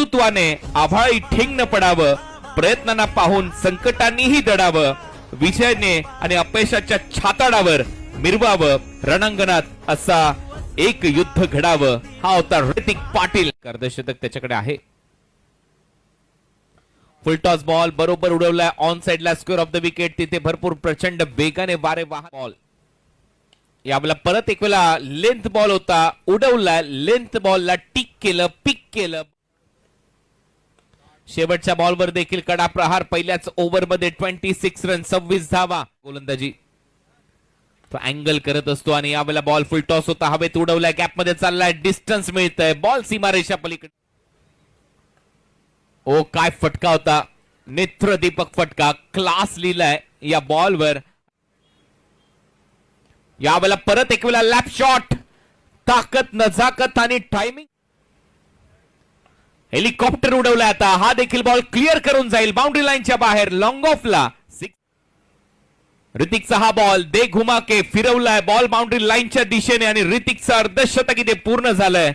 कर्तृत्वाने आभाळी ठेंग न पडावं, प्रयत्नांना पाहून संकटांनीही दडावं, विजयाने आणि अपयशाच्या छाताडावर मिरवावं, रणांगणात असा एक युद्ध घडावं. हा होता ऋतिक पाटील. अर्धशतक त्याच्याकडे आहे. फुल टॉस बॉल बरोबर उडवलाय ऑन साइडला, स्क्वेअर ऑफ द विकेट. तिथे भरपूर प्रचंड वेगाने वारे वाहत बॉल. यावेळेला परत एक वेळा लेंथ बॉल होता, उडवला, लेंथ बॉलला टिक केलं, पिक केलं. शेवटच्या बॉलवर देखील कडा प्रहार. पहिल्याच ओव्हरमध्ये 26 रन, 26 धावा. गोलंदाजी तो अँगल करत असतो आणि यावेळेला बॉल फुल टॉस होता, हवेत उडवलाय, गॅप मध्ये चाललाय, डिस्टन्स मिळतंय, बॉल सीमारेषा पलीकडे. ओ काय फटका होता, नेत्रदीपक फटका, क्लास लिहिलाय या बॉलवर. यावेळेला परत एक वेळा लॅप शॉट, ताकद, नजाकत आणि टायमिंग. हेलिकॉप्टर उडवलाय आता. हा देखील बॉल क्लिअर करून जाईल बाउंड्री लाईनच्या बाहेर, लॉंग ऑफला. ऋतिकचा हा बॉल दे घुमा के फिरवलाय, बॉल बाउंड्री लाईनच्या दिशेने आणि ऋतिकचं अर्धशतक इथे पूर्ण झालंय.